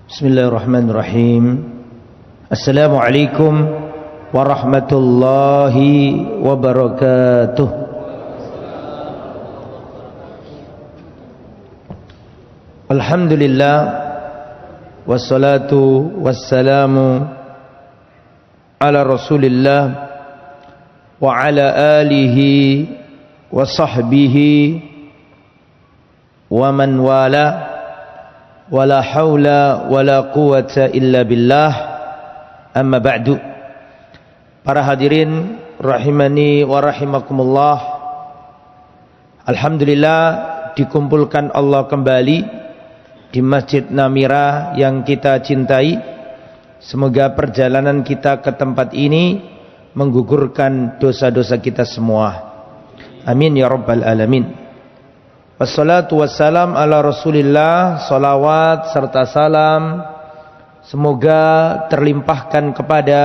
Bismillahirrahmanirrahim. Assalamualaikum warahmatullahi wabarakatuh. Alhamdulillah, wassalatu wassalamu ala Rasulillah wa ala alihi wa sahbihi wa man wala, wala haula wala quwata illa billah, amma ba'du. Para hadirin rahimani wa rahimakumullah, alhamdulillah dikumpulkan Allah kembali di Masjid Namira yang kita cintai. Semoga perjalanan kita ke tempat ini menggugurkan dosa-dosa kita semua, amin ya rabbal alamin. Wassalatu wassalam ala Rasulillah, salawat serta salam semoga terlimpahkan kepada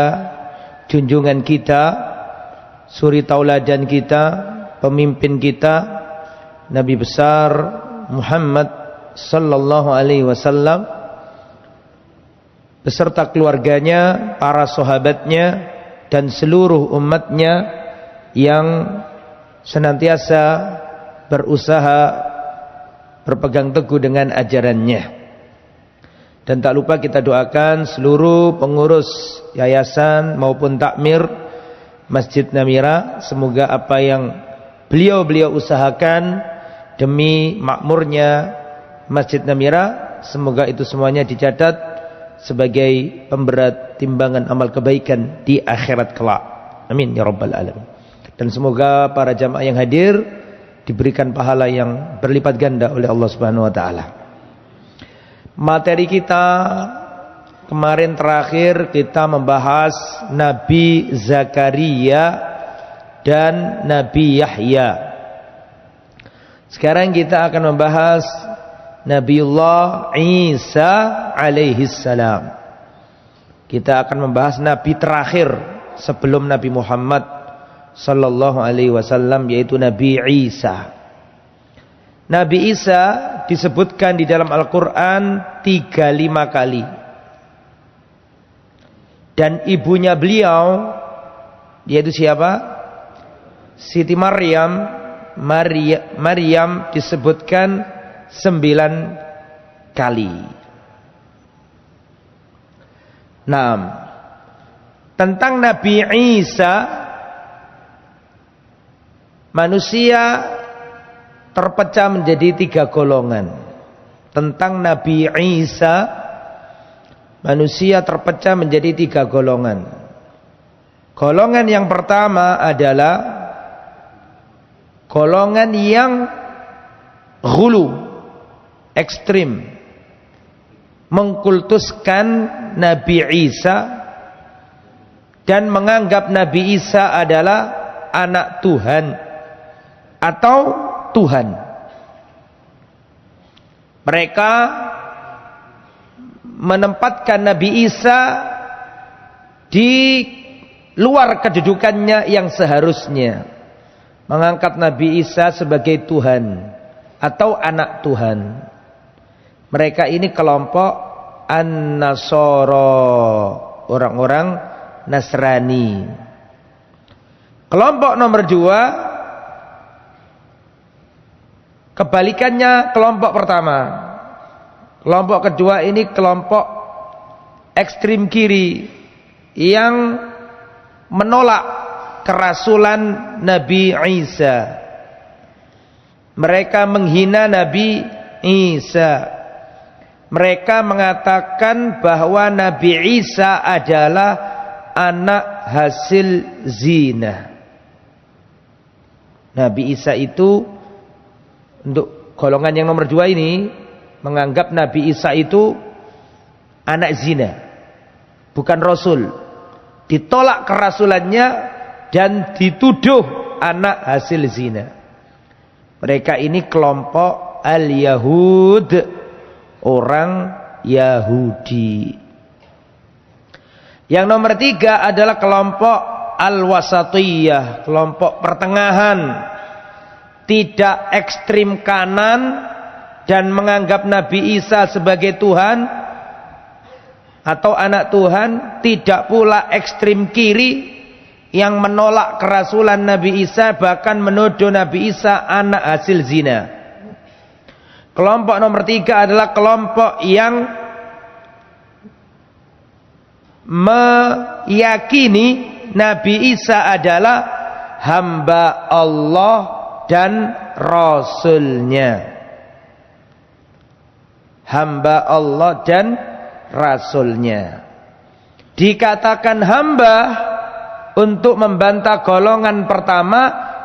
junjungan kita, suri tauladan kita, pemimpin kita, Nabi besar Muhammad sallallahu alaihi wasallam beserta keluarganya, para sahabatnya dan seluruh umatnya yang senantiasa berusaha berpegang teguh dengan ajarannya. Dan tak lupa kita doakan seluruh pengurus yayasan maupun takmir Masjid Namira, semoga apa yang beliau usahakan demi makmurnya Masjid Namira, semoga itu semuanya dicatat sebagai pemberat timbangan amal kebaikan di akhirat kelak, amin ya rabbal alamin. Dan semoga para jamaah yang hadir diberikan pahala yang berlipat ganda oleh Allah Subhanahu wa taala. Materi kita kemarin terakhir kita membahas Nabi Zakaria dan Nabi Yahya. Sekarang kita akan membahas Nabiullah Isa alaihi salam. Kita akan membahas nabi terakhir sebelum Nabi Muhammad sallallahu alaihi wasallam, yaitu Nabi Isa. Nabi Isa disebutkan di dalam Al-Quran 35 kali. Dan ibunya beliau yaitu siapa? Siti Maryam. Maryam disebutkan 9 kali. Nah, tentang Nabi Isa, manusia terpecah menjadi 3 golongan. Tentang Nabi Isa, manusia terpecah menjadi 3 golongan. Golongan yang pertama adalah golongan yang ghulu, ekstrim, mengkultuskan Nabi Isa dan menganggap Nabi Isa adalah anak Tuhan atau Tuhan. Mereka menempatkan Nabi Isa di luar kedudukannya yang seharusnya, mengangkat Nabi Isa sebagai Tuhan atau anak Tuhan. Mereka ini kelompok An-Nasara, orang-orang Nasrani. Kelompok nomor 2, kebalikannya kelompok pertama. Kelompok kedua ini kelompok ekstrim kiri yang menolak kerasulan Nabi Isa. Mereka menghina Nabi Isa. Mereka mengatakan bahwa Nabi Isa adalah anak hasil zina. Nabi Isa itu, untuk golongan yang nomor 2 ini, menganggap Nabi Isa itu anak zina, bukan Rasul. Ditolak kerasulannya dan dituduh anak hasil zina. Mereka ini kelompok Al-Yahud, orang Yahudi. Yang nomor 3 adalah kelompok Al-Wasatiyah, kelompok pertengahan, tidak ekstrim kanan dan menganggap Nabi Isa sebagai Tuhan, atau anak Tuhan, tidak pula ekstrim kiri yang menolak kerasulan Nabi Isa, bahkan menuduh Nabi Isa anak hasil zina. Kelompok nomor 3 adalah kelompok yang meyakini Nabi Isa adalah hamba Allah dan Rasulnya. Hamba Allah dan Rasulnya. Dikatakan hamba untuk membantah golongan pertama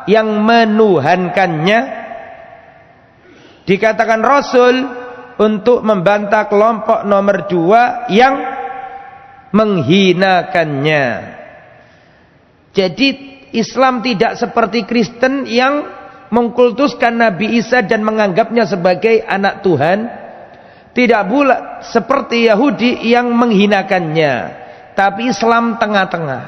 yang menuhankannya. Dikatakan Rasul untuk membantah kelompok nomor 2 yang menghinakannya. Jadi Islam tidak seperti Kristen yang mengkultuskan Nabi Isa dan menganggapnya sebagai anak Tuhan. Tidak pula seperti Yahudi yang menghinakannya. Tapi Islam tengah-tengah.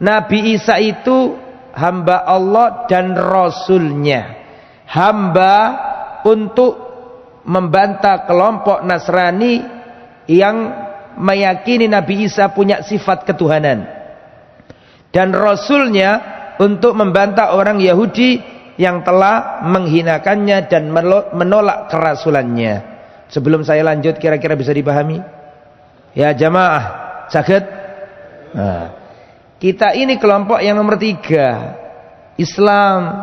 Nabi Isa itu hamba Allah dan Rasulnya. Hamba untuk membantah kelompok Nasrani yang meyakini Nabi Isa punya sifat ketuhanan. Dan Rasulnya untuk membantah orang Yahudi yang telah menghinakannya dan menolak kerasulannya. Sebelum saya lanjut, kira-kira bisa dipahami? Ya jamaah, sakit? Nah, kita ini kelompok yang nomor 3. Islam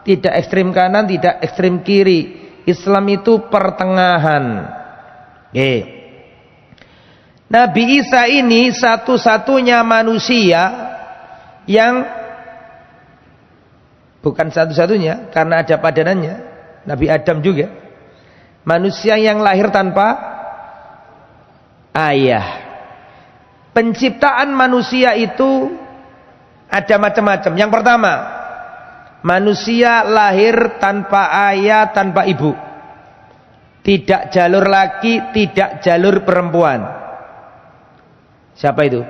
tidak ekstrim kanan, tidak ekstrim kiri. Islam itu pertengahan. Nabi Isa ini satu-satunya manusia yang, bukan satu-satunya karena ada padanannya, Nabi Adam juga, manusia yang lahir tanpa ayah. Penciptaan manusia itu ada macam-macam. Yang pertama, manusia lahir tanpa ayah, tanpa ibu. Tidak jalur laki, tidak jalur perempuan. Siapa itu?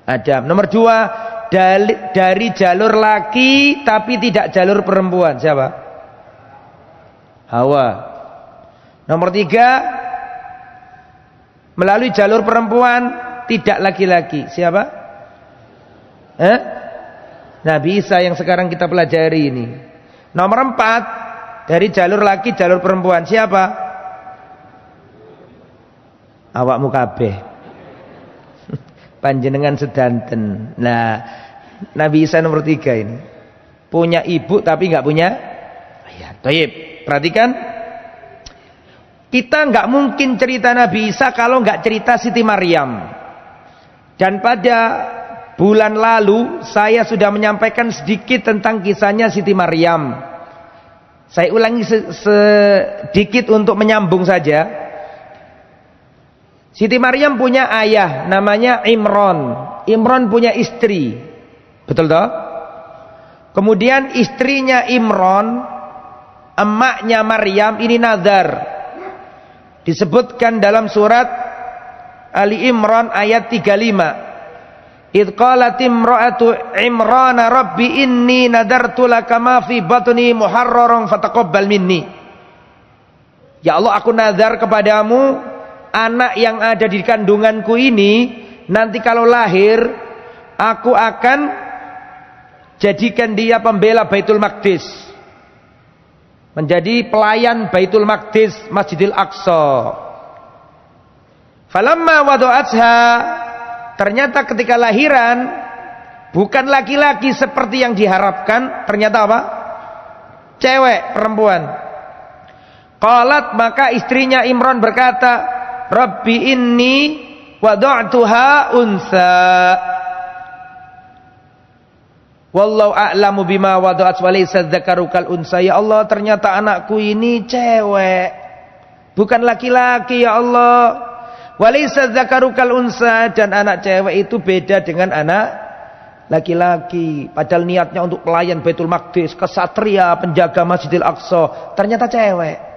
Adam. Nomor 2, dari jalur laki tapi tidak jalur perempuan. Siapa? Hawa. Nomor 3, melalui jalur perempuan tidak laki-laki. Siapa? Nabi Isa yang sekarang kita pelajari ini. Nomor 4, dari jalur laki jalur perempuan. Siapa? Awakmu kabeh. Panjenengan sedanten. Nah, Nabi Isa nomor 3 ini punya ibu tapi nggak punya ayah. Thayyib. Perhatikan, kita nggak mungkin cerita Nabi Isa kalau nggak cerita Siti Maryam. Dan pada bulan lalu saya sudah menyampaikan sedikit tentang kisahnya Siti Maryam. Saya ulangi sedikit untuk menyambung saja. Siti Maryam punya ayah namanya Imran. Imran punya istri. Betul toh? Kemudian istrinya Imran, emaknya Maryam ini nazar. Disebutkan dalam surat Ali Imran ayat 35. Idh qalat imra'atu Imran rabbi inni nadartu laka ma fi batni muharraran fataqabbal minni. Ya Allah, aku nazar kepadamu anak yang ada di kandunganku ini, nanti kalau lahir aku akan jadikan dia pembela Baitul Maqdis, menjadi pelayan Baitul Maqdis, Masjidil Aqsa. Falamma wada'atha, ternyata ketika lahiran bukan laki-laki seperti yang diharapkan, ternyata apa? Cewek, perempuan. Qalat, maka istrinya Imran berkata, Rabbi inni wada'tuha unsa. Wallahu a'lamu bima wada'at wa laysa dzakaru kal unsa. Ya Allah, ternyata anakku ini cewek, bukan laki-laki ya Allah. Wa laysa dzakaru kal unsa, dan anak cewek itu beda dengan anak laki-laki. Padahal niatnya untuk pelayan Baitul Maqdis, kesatria, penjaga Masjidil Aqsa, ternyata cewek.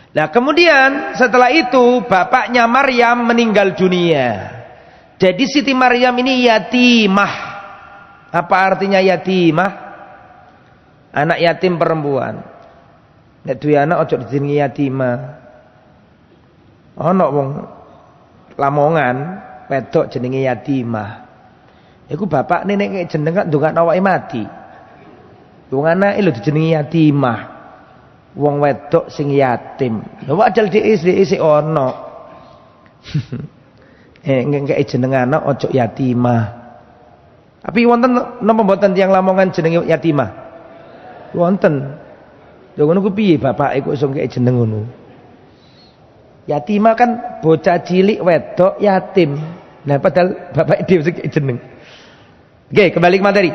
Nah, kemudian setelah itu bapaknya Maryam meninggal dunia. Jadi Siti Maryam ini yatimah. Apa artinya yatimah? Anak yatim perempuan. Nek duwe anak ojo dijenengi yatimah. Ana wong Lamongan wedok jenenge Yatimah. Iku bapak nek jeneng kok ndongakno awake mati. Wong anake lho dijenengi Yatimah. Wong wedok sing yatim. Lha padahal dhek isih ana. Ngekeki jeneng anak ojo Yatimah. Tapi wonten napa mboten tiyang Lamongan jenenge Yatimah? Wonten. Lha ngono ku piye bapake kok iso ngekeki jeneng ngono? Yatimah kan bocah cilik wedok yatim. Nah padahal bapake dhewe sing ngekeki jeneng. Oke, kembali ke materi.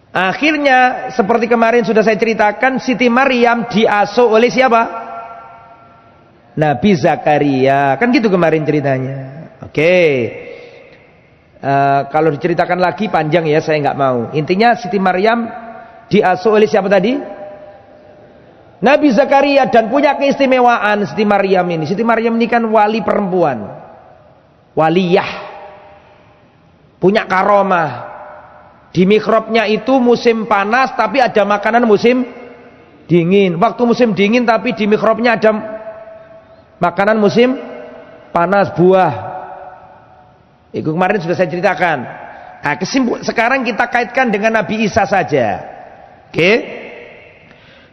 Akhirnya seperti kemarin sudah saya ceritakan, Siti Maryam diasuh oleh siapa? Nabi Zakaria. Kan gitu kemarin ceritanya. Oke. Kalau diceritakan lagi panjang ya, saya nggak mau. Intinya Siti Maryam diasuh oleh siapa tadi? Nabi Zakaria, dan punya keistimewaan Siti Maryam ini. Siti Maryam ini kan wali perempuan. Waliyah. Punya karomah. Di mihrabnya itu musim panas tapi ada makanan musim dingin. Waktu musim dingin tapi di mihrabnya ada makanan musim panas, buah. Itu kemarin sudah saya ceritakan. Nah, sekarang kita kaitkan dengan Nabi Isa saja. Oke.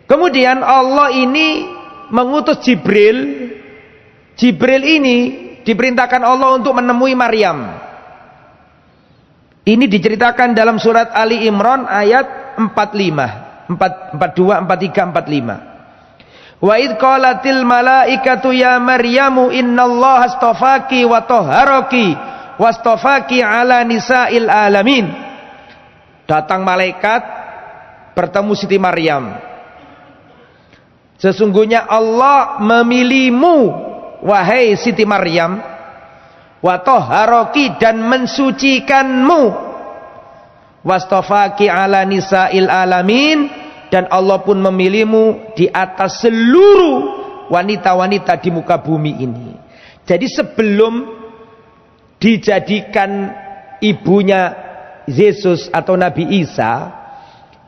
Kemudian Allah ini mengutus Jibril. Jibril ini diperintahkan Allah untuk menemui Maryam. Ini diceritakan dalam surat Ali Imran ayat 42, 43, 45. Wa id qalatil malaikatu ya Maryamu innallaha astafaki wa tahharaki wastafaki ala nisa'il alamin. Datang malaikat bertemu Siti Maryam. Sesungguhnya Allah memilihmu wahai Siti Maryam, wa tahharaki dan mensucikanmu, wastafaki ala nisa'il alamin, dan Allah pun memilihmu di atas seluruh wanita-wanita di muka bumi ini. Jadi sebelum dijadikan ibunya Yesus atau Nabi Isa,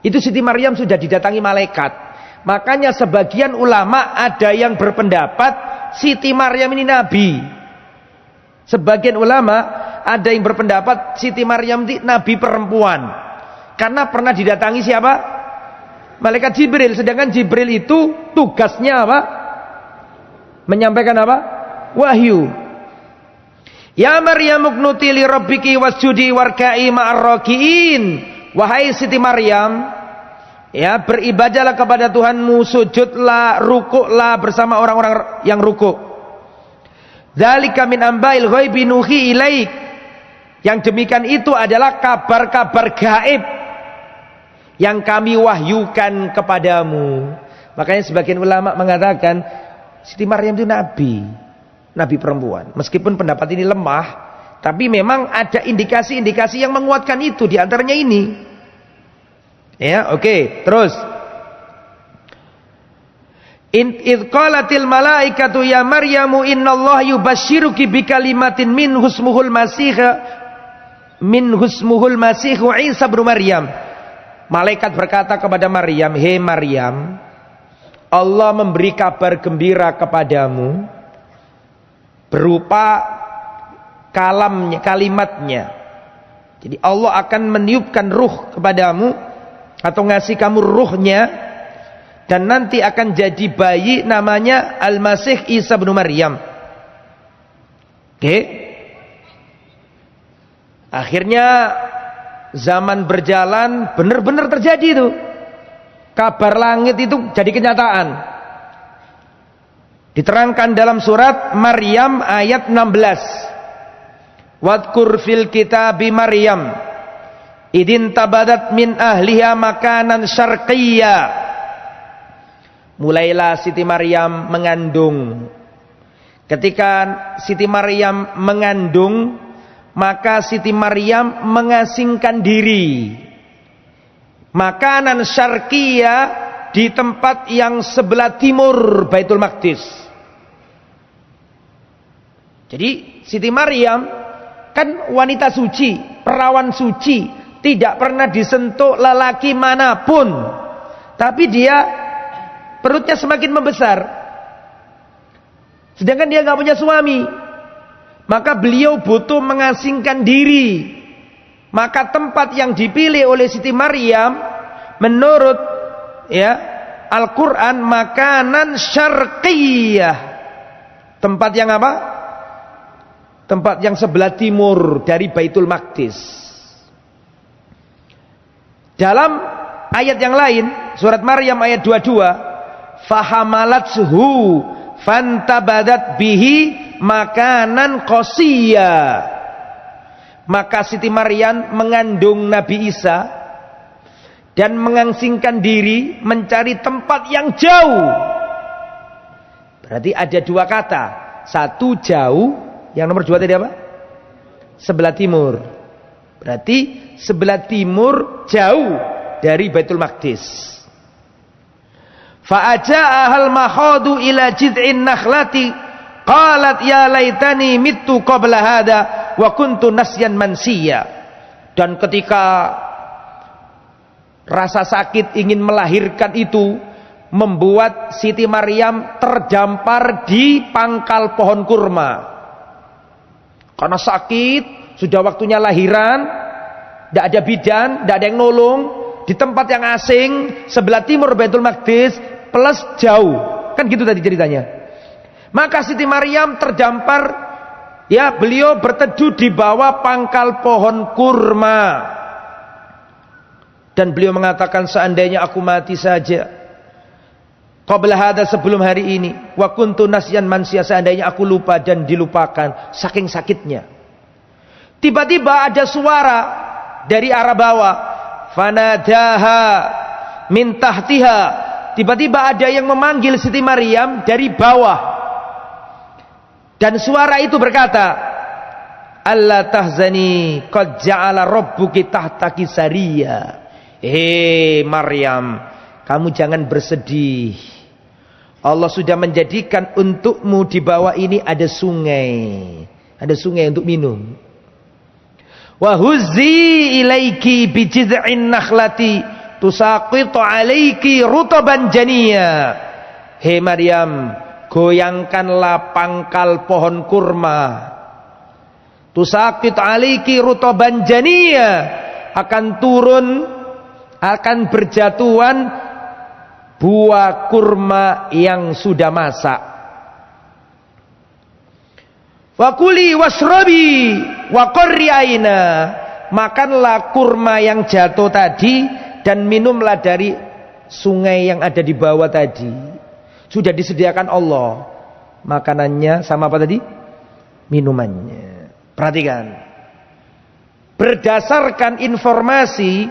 itu Siti Maryam sudah didatangi malaikat. Makanya sebagian ulama ada yang berpendapat Siti Maryam ini nabi. Sebagian ulama ada yang berpendapat Siti Maryam itu nabi perempuan. Karena pernah didatangi siapa? Malaikat Jibril. Sedangkan Jibril itu tugasnya apa? Menyampaikan apa? Wahyu. Ya Maryam uqnuti li rabbiki wasjudi warka'i ma'ar raki'in. Wahai Siti Maryam, ya beribadahlah kepada Tuhanmu, sujudlah, rukuklah bersama orang-orang yang rukuk. Dzalika min amba'il ghaibi nuhi ilaik. Yang demikian itu adalah kabar-kabar gaib yang kami wahyukan kepadamu. Makanya sebagian ulama mengatakan Siti Maryam itu nabi perempuan. Meskipun pendapat ini lemah, tapi memang ada indikasi-indikasi yang menguatkan itu, di antaranya ini. Ya, oke, terus. Idh qalatil malaikatu ya Maryamu innallaha yubashshiruki bikalimatin min husmuhul masih Isa bin Maryam. Malaikat berkata kepada Maryam, "Hei Maryam, Allah memberi kabar gembira kepadamu berupa kalimatnya. Jadi Allah akan meniupkan ruh kepadamu atau ngasih kamu ruhnya, dan nanti akan jadi bayi namanya Al-Masih Isa bin Maryam." Oke. Akhirnya zaman berjalan, benar-benar terjadi itu. Kabar langit itu jadi kenyataan. Diterangkan dalam surat Maryam ayat 16. Wadkur fil kitabi Maryam idin tabadat min ahliha makanan syarqiyya. Mulailah Siti Maryam mengandung. Ketika Siti Maryam mengandung, maka Siti Maryam mengasingkan diri. Makanan syarqiyah, di tempat yang sebelah timur Baitul Maqdis. Jadi Siti Maryam kan wanita suci, perawan suci, tidak pernah disentuh lelaki manapun. Tapi dia perutnya semakin membesar. Sedangkan dia nggak punya suami. Maka beliau butuh mengasingkan diri. Maka tempat yang dipilih oleh Siti Maryam menurut Al-Quran makanan syarqiyah. Tempat yang apa? Tempat yang sebelah timur dari Baitul Maqdis. Dalam ayat yang lain, surat Maryam ayat 22, fahamalathu fantabadat bihi makanan qasiyya. Maka Siti Maryam mengandung Nabi Isa dan mengasingkan diri mencari tempat yang jauh. Berarti ada dua kata. Satu jauh, yang nomor dua tadi apa? Sebelah timur. Berarti sebelah timur jauh dari Baitul Maqdis. Fa'aja'ahal mahadu ila jid'in nakhlati qalat ya laitani mittu qabla hada wa kuntu nasyan mansiya. Dan ketika rasa sakit ingin melahirkan itu membuat Siti Maryam terdampar di pangkal pohon kurma. Karena sakit, sudah waktunya lahiran, tidak ada bidan, tidak ada yang nolong, di tempat yang asing, sebelah timur Baitul Maqdis plus jauh. Kan gitu tadi ceritanya. Maka Siti Maryam terdampar, beliau berteduh di bawah pangkal pohon kurma. Dan beliau mengatakan, seandainya aku mati saja qabla hada, sebelum hari ini, wa kuntu nasyan mansiya, seandainya aku lupa dan dilupakan, saking sakitnya. Tiba-tiba ada suara dari arah bawah, fanadaha min tahtiha. Tiba-tiba ada yang memanggil Siti Maryam dari bawah. Dan suara itu berkata, alla tahzani qad ja'ala rabbuki tahtaki sariya. Maryam, kamu jangan bersedih. Allah sudah menjadikan untukmu di bawah ini ada sungai. Ada sungai untuk minum. Wa huzzi ilaiki bi jid'in nakhlati tusaqitu alaiki rutaban janiya. Maryam, goyangkanlah pangkal pohon kurma. Tusaqitu alaiki rutaban janiya, akan turun, akan berjatuhan buah kurma yang sudah masak. Wa kuli wasrabi wa qarri aina, makanlah kurma yang jatuh tadi dan minumlah dari sungai yang ada di bawah tadi. Sudah disediakan Allah makanannya sama apa tadi? Minumannya. Perhatikan. Berdasarkan informasi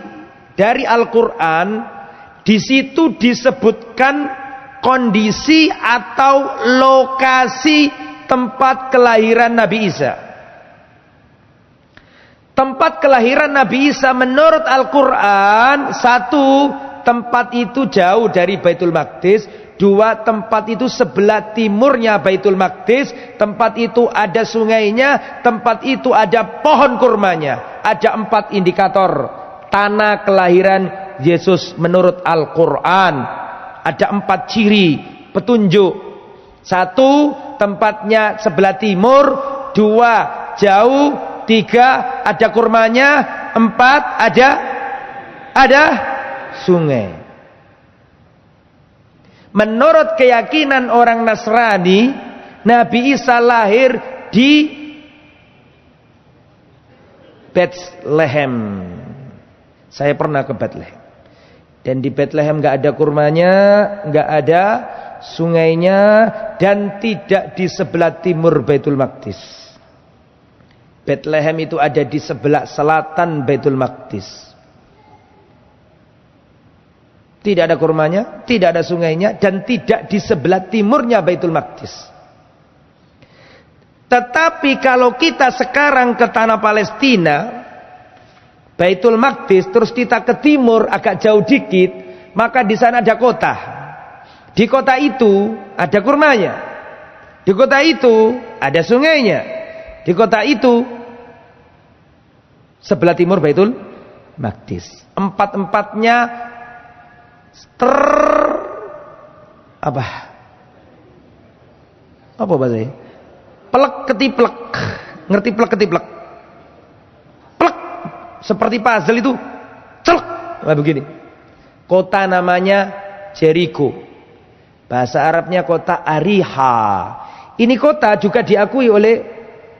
dari Al-Quran, di situ disebutkan kondisi atau lokasi tempat kelahiran Nabi Isa. Tempat kelahiran Nabi Isa menurut Al-Quran, satu, tempat itu jauh dari Baitul Maqdis. Dua, tempat itu sebelah timurnya Baitul Maqdis. Tempat itu ada sungainya. Tempat itu ada pohon kurmanya. Ada 4 indikator tanah kelahiran Yesus menurut Al-Quran. Ada 4 ciri petunjuk. 1, tempatnya sebelah timur. 2, jauh. 3, ada kurmanya. 4, ada sungai. Menurut keyakinan orang Nasrani, Nabi Isa lahir di Bethlehem. Saya pernah ke Bethlehem. Dan di Bethlehem gak ada kurmanya, gak ada sungainya, dan tidak di sebelah timur Baitul Maqdis. Bethlehem itu ada di sebelah selatan Baitul Maqdis. Tidak ada kurmanya, tidak ada sungainya, dan tidak di sebelah timurnya Baitul Maqdis. Tetapi kalau kita sekarang ke tanah Palestina, Baitul Maqdis, terus kita ke timur agak jauh dikit, maka di sana ada kota. Di kota itu ada kurmanya. Di kota itu ada sungainya. Di kota itu sebelah timur Baitul Maqdis. Empat-empatnya Apa bahasanya? Plek ketiplek. Ngerti plek ketiplek? Plek. Seperti puzzle itu. Celek. Nah, begini. Kota namanya Jericho. Bahasa Arabnya kota Ariha. Ini kota juga diakui oleh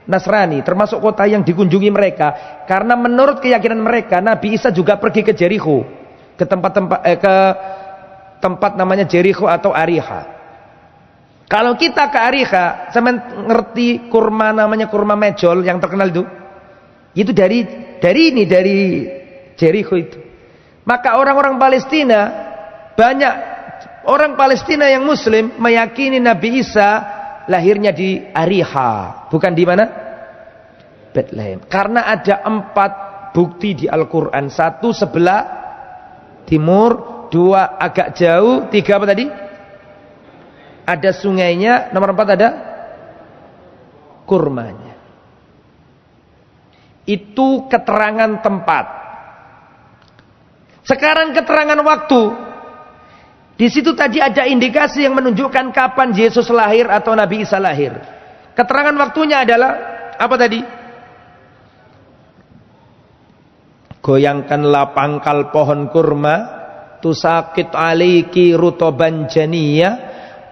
Nasrani, termasuk kota yang dikunjungi mereka. Karena menurut keyakinan mereka, Nabi Isa juga pergi ke Jericho, ke tempat namanya Jericho atau Ariha. Kalau kita ke Ariha, saya ngerti kurma namanya kurma mejol yang terkenal itu dari Jericho itu. Maka orang-orang Palestina, banyak orang Palestina yang Muslim meyakini Nabi Isa lahirnya di Ariha, bukan di mana? Bethlehem. Karena ada 4 bukti di Al-Quran. 1 sebelah timur, 2 agak jauh, 3 apa tadi? Ada sungainya, nomor 4 ada kurmanya. Itu keterangan tempat. Sekarang keterangan waktu. Di situ tadi ada indikasi yang menunjukkan kapan Yesus lahir atau Nabi Isa lahir. Keterangan waktunya adalah apa tadi? Goyangkanlah pangkal pohon kurma, tusakit aliki rutoban janiyah,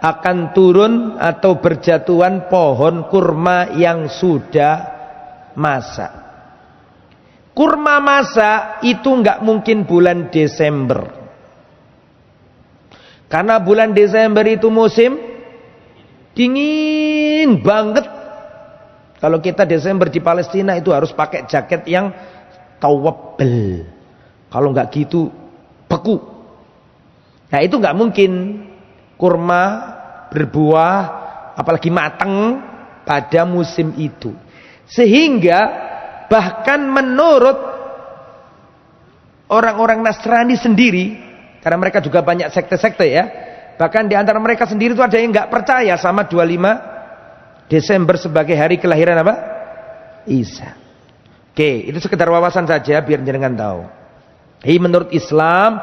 akan turun atau berjatuhan pohon kurma yang sudah masak. Kurma masak itu nggak mungkin bulan Desember. Karena bulan Desember itu musim dingin banget. Kalau kita Desember di Palestina itu harus pakai jaket yang towel. Kalau nggak gitu beku. Nah itu nggak mungkin kurma berbuah apalagi matang pada musim itu. Sehingga bahkan menurut orang-orang Nasrani sendiri, karena mereka juga banyak sekte-sekte ya, bahkan di antara mereka sendiri itu ada yang nggak percaya sama 25 Desember sebagai hari kelahiran apa? Isa. Oke, itu sekedar wawasan saja biar jenengan tahu. Jadi menurut Islam,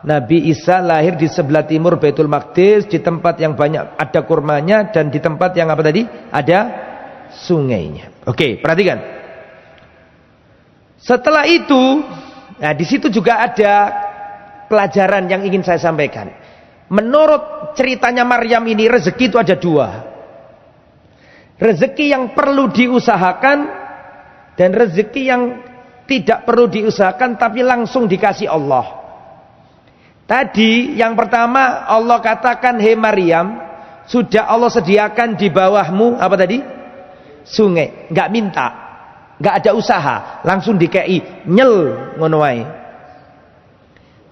Nabi Isa lahir di sebelah timur Baitul Maqdis, di tempat yang banyak ada kurmanya dan di tempat yang apa tadi? Ada sungainya. Oke, perhatikan. Setelah itu, nah di situ juga ada pelajaran yang ingin saya sampaikan. Menurut ceritanya Maryam ini, rezeki itu ada 2. Rezeki yang perlu diusahakan dan rezeki yang tidak perlu diusahakan tapi langsung dikasih Allah. Tadi yang pertama Allah katakan, "Hei Maryam, sudah Allah sediakan di bawahmu apa tadi? Sungai." Enggak minta, enggak ada usaha, langsung dikei, nyel ngono wae.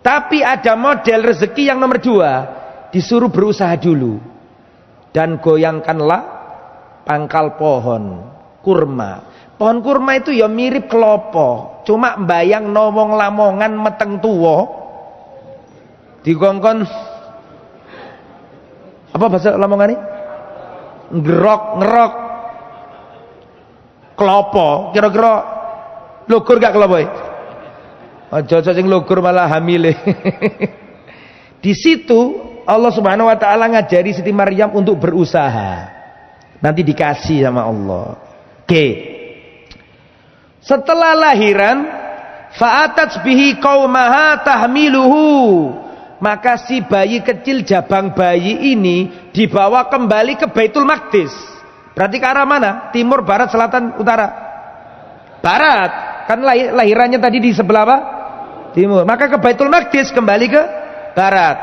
Tapi ada model rezeki yang nomor 2, disuruh berusaha dulu. Dan goyangkanlah pangkal pohon kurma. Pohon kurma itu ya mirip kelopo, cuma mbayang wong lamongan meteng tuwa dikongkon apa bahasa Lamongan ini? Ngerok kelopo, kira-kira lugur gak kelopo? Aja sing lugur malah hamile. Di situ Allah Subhanahu wa taala ngajari Siti Maryam untuk berusaha. Nanti dikasih sama Allah. Oke. Setelah lahiran, fa'atat bihi qaumaha tahmiluhu. Maka si bayi kecil, jabang bayi ini dibawa kembali ke Baitul Maqdis. Berarti ke arah mana? Timur, barat, selatan, utara? Barat. Kan lahirannya tadi di sebelah apa? Timur. Maka ke Baitul Maqdis, kembali ke barat.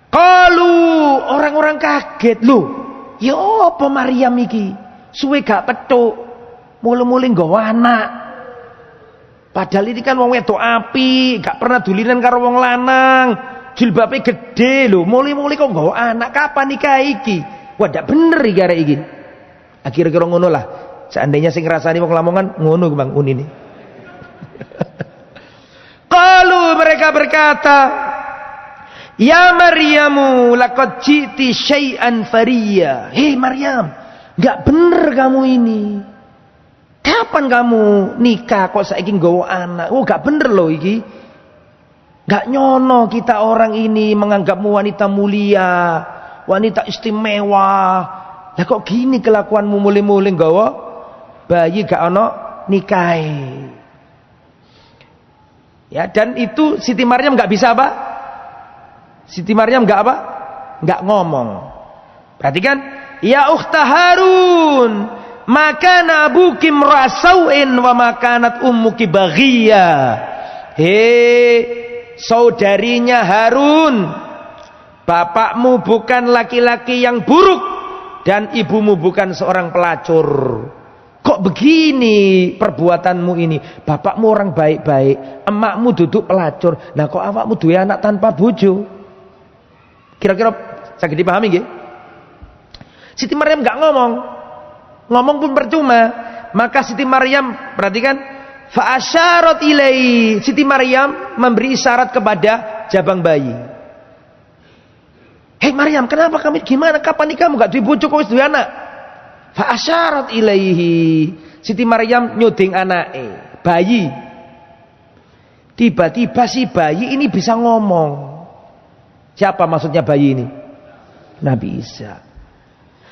Qalu, orang-orang kaget. Loh, ya apa Maryam iki? Suwe gak petuk. Mulu-mulu nggawa anak. Padahal ini kan wong wedok api, gak pernah dulinan karo wong lanang. Jilbabe gede lho, muli-muli kok nggawa anak. Kapan nikah iki? Wah, ndak bener iki arek iki. Kira-kira ngono lah. Seandainya sing ngrasani wong Lamongan ngono Bang Unin ini. Qalu, mereka berkata, "Ya Maryamu, laqad ji'ti syai'an fariya." Hei Maryam, enggak bener kamu ini. Kapan kamu nikah kok saiki nggawa anak? Oh, enggak bener loh iki. Enggak nyono kita orang ini menganggapmu wanita mulia. wanita istimewa. Lah kok gini kelakuanmu mulai-mulai nggawa bayi gak ono nikahe. Ya, dan itu Siti Maryam gak bisa apa? Siti Maryam gak apa? Gak ngomong. Perhatikan, ya ukhta Harun, maka nabuki mrasauin wa makanat ummuki baghiyya. Saudarinya Harun, bapakmu bukan laki-laki yang buruk dan ibumu bukan seorang pelacur. Kok begini perbuatanmu ini? Bapakmu orang baik-baik, emakmu duduk pelacur. Nah kok awakmu duwe anak tanpa bojo? Kira-kira saged dipahami nggih? Siti Maryam enggak ngomong. Ngomong pun percuma. Maka Siti Maryam, perhatikan, fa asyarat ilai. Siti Maryam memberi isyarat kepada jabang bayi. Hei Maryam, kenapa kamu gimana? Kapan nih kamu enggak duwe bojo kok wis duwe anak? Fa asyarat ilaihi. Siti Maryam nyuding anake, bayi. Tiba-tiba si bayi ini bisa ngomong. Siapa maksudnya bayi ini? Nabi Isa.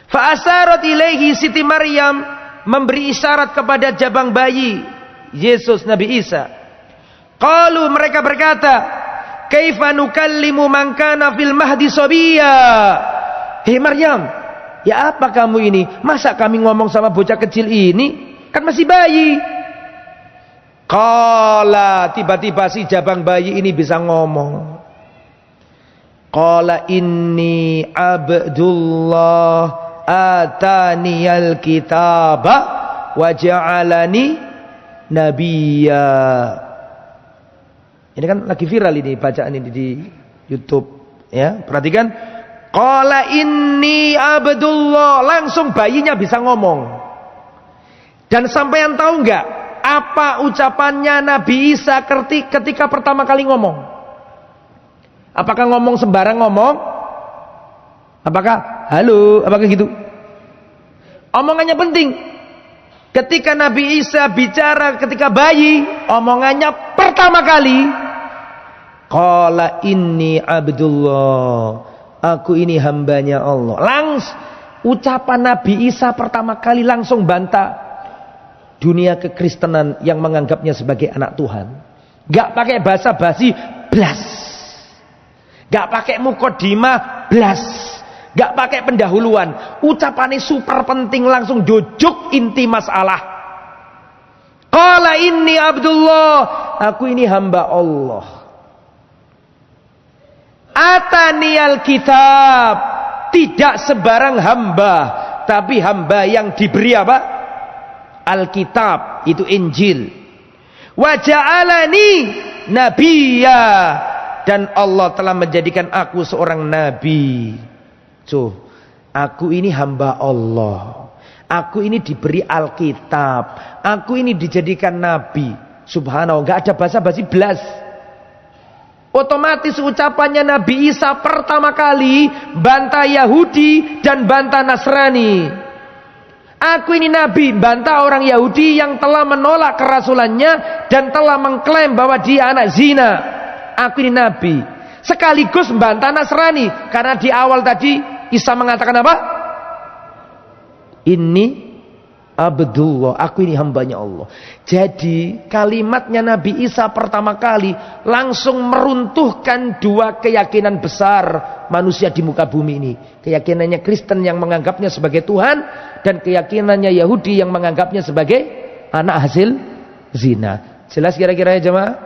Fa asyarat ilaihi, Siti Maryam memberi isyarat kepada jabang bayi Yesus Nabi Isa. Qalu, mereka berkata, kaifa nukallimu man kana fil mahdi sabiyya. Hei Maryam, ya apa kamu ini? Masa kami ngomong sama bocah kecil ini? Kan masih bayi. Qala, tiba-tiba si jabang bayi ini bisa ngomong. Qala inni abdullah ataniyal kitaba wa ja'alani nabiyya. Ini kan lagi viral ini bacaan ini di YouTube, ya. Perhatikan, qala inni abdullah, langsung bayinya bisa ngomong. Dan sampean tahu enggak apa ucapannya Nabi Isa ketika pertama kali ngomong? Apakah ngomong sembarang ngomong? Apakah halo, apakah gitu? Omongannya penting. Ketika Nabi Isa bicara ketika bayi, omongannya pertama kali, qala inni abdullah, aku ini hambanya Allah. Ucapan Nabi Isa pertama kali langsung bantah dunia kekristenan yang menganggapnya sebagai anak Tuhan. Gak pakai bahasa basi, blas. Gak pakai mukodimah, blas. Gak pakai pendahuluan. Ucapannya super penting, langsung jujuk inti masalah. Qala inni abdullah, aku ini hamba Allah. Ataniyal kitab, tidak sebarang hamba, tapi hamba yang diberi apa? Alkitab, itu Injil. Wa ja'alani nabiyya, dan Allah telah menjadikan aku seorang nabi. Aku ini hamba Allah. Aku ini diberi Alkitab. Aku ini dijadikan nabi. Subhanallah, enggak ada basa-basi blas. Otomatis ucapannya Nabi Isa pertama kali bantah Yahudi dan bantah Nasrani. Aku ini nabi, bantah orang Yahudi yang telah menolak kerasulannya dan telah mengklaim bahwa dia anak zina. Aku ini nabi. Sekaligus bantah Nasrani, karena di awal tadi Isa mengatakan apa? Ini abdullah, aku ini hambanya Allah. Jadi kalimatnya Nabi Isa pertama kali langsung meruntuhkan dua keyakinan besar manusia di muka bumi ini. Keyakinannya Kristen yang menganggapnya sebagai Tuhan, dan keyakinannya Yahudi yang menganggapnya sebagai anak hasil zina. Jelas kira-kira ya jemaah?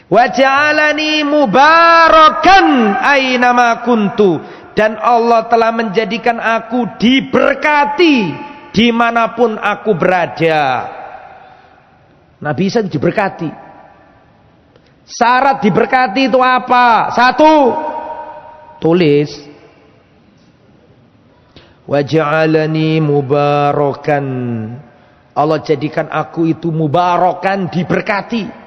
Wa ja'alani mubarakan aynama kuntu, dan Allah telah menjadikan aku diberkati dimanapun aku berada. Nabi Isa diberkati. Syarat diberkati itu apa? Satu, tulis. Wa ja'alani mubarakan, Allah jadikan aku itu mubarakan, diberkati.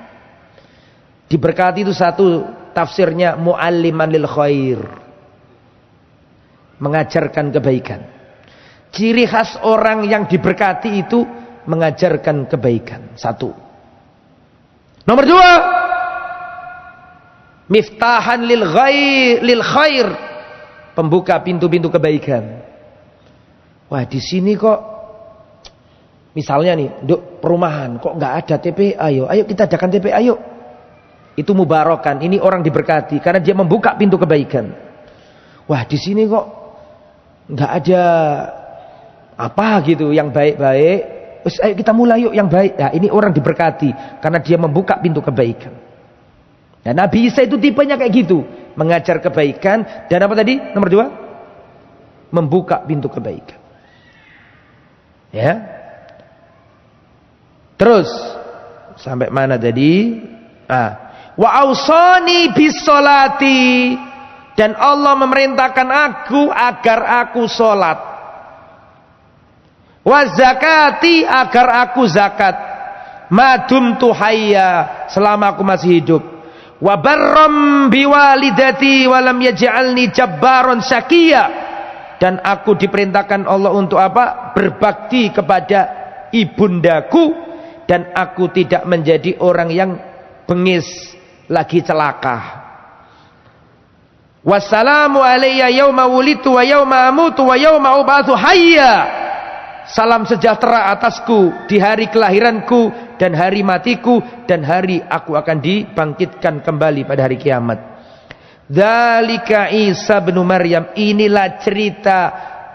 Diberkati itu satu tafsirnya mu'alliman lil khair, mengajarkan kebaikan. Ciri khas orang yang diberkati itu mengajarkan kebaikan. Satu. Nomor dua, Miftahan lil khair, pembuka pintu-pintu kebaikan. Wah, di sini kok misalnya nih, Duk, perumahan kok nggak ada TPA, ayo kita adakan TPA yuk. Itu mubarakan, ini orang diberkati karena dia membuka pintu kebaikan. Wah, di sini kok nggak ada apa gitu yang baik-baik. Ayo kita mulai yuk yang baik. Nah, ini orang diberkati karena dia membuka pintu kebaikan. Dan Nabi Isa itu tipenya kayak gitu, mengajar kebaikan dan apa tadi? Nomor 2, membuka pintu kebaikan. Ya. Terus sampai mana tadi? Wa ausani bisolati, dan Allah memerintahkan aku agar aku sholat. Wa zakati, agar aku zakat. Madumtu hayya, selama aku masih hidup. Wa barram biwalidati wa lam yaj'alni jabbaron syaqiyya, dan aku diperintahkan Allah untuk apa? Berbakti kepada ibundaku, dan aku tidak menjadi orang yang bengis lagi celaka. Wassalamu alayya yauma wulitu wa yauma amutu wa yauma ub'atsu hayya, salam sejahtera atasku di hari kelahiranku dan hari matiku dan hari aku akan dibangkitkan kembali pada hari kiamat. Dzalika Isa bin Maryam, inilah cerita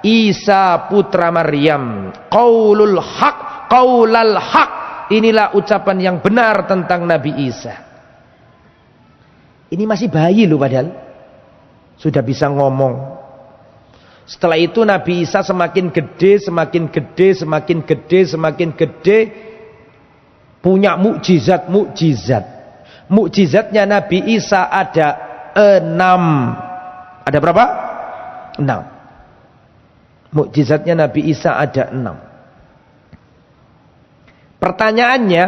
Isa putra Maryam. Qaulul haq, qaulal haq, inilah ucapan yang benar tentang Nabi Isa. Ini masih bayi loh, padahal sudah bisa ngomong. Setelah itu Nabi Isa semakin gede, semakin gede, semakin gede, semakin gede, punya mukjizat. Mukjizatnya Nabi Isa ada 6. Ada berapa? 6. Mukjizatnya Nabi Isa ada 6. Pertanyaannya,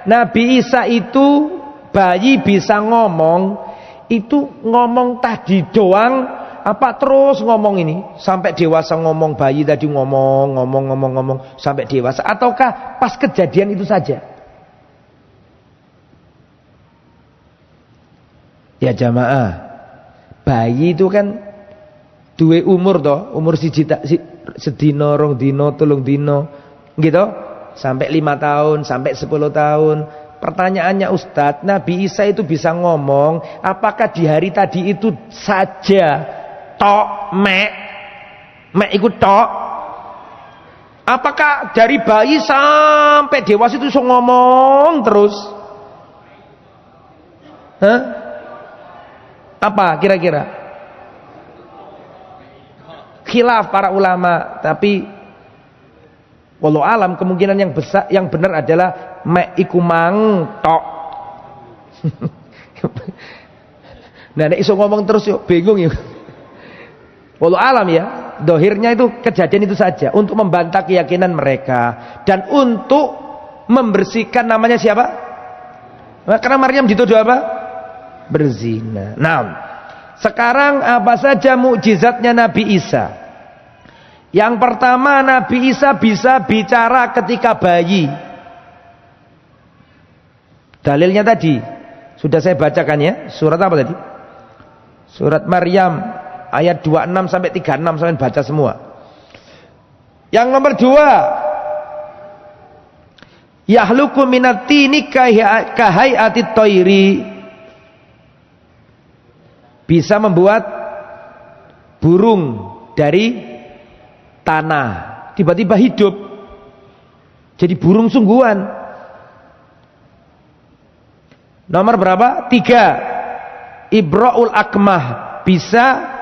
Nabi Isa itu bayi bisa ngomong, itu ngomong tadi doang apa terus ngomong ini sampai dewasa? Ngomong bayi tadi ngomong sampai dewasa, ataukah pas kejadian itu saja? Ya jamaah, bayi itu kan duwe umur toh, umur sedino, rong dino, telung dino gitu, sampai 5 tahun, sampai 10 tahun. Pertanyaannya Ustadz, Nabi Isa itu bisa ngomong, apakah di hari tadi itu saja tok mek ikut tok? Apakah dari bayi sampai dewasa itu bisa ngomong terus? Hah? Apa kira-kira? Khilaf para ulama, tapi wallahu alam kemungkinan yang besar, yang benar adalah mek iku mang tok. Nah, nek iso ngomong terus yuk bingung yuk. Wallahu alam ya. Dohirnya itu kejadian itu saja untuk membantah keyakinan mereka dan untuk membersihkan namanya siapa? Karena Maryam dituduh apa? Berzina. Nah, sekarang apa saja mukjizatnya Nabi Isa? Yang pertama, Nabi Isa bisa bicara ketika bayi. Dalilnya tadi sudah saya bacakan ya. Surat apa tadi? Surat Maryam ayat 26 sampai 36, sampai baca semua. Yang nomor 2, yahluku minatini kahai'atit thairi, bisa membuat burung dari tanah tiba-tiba hidup jadi burung sungguhan. Nomor berapa? 3, ibra'ul akmah, bisa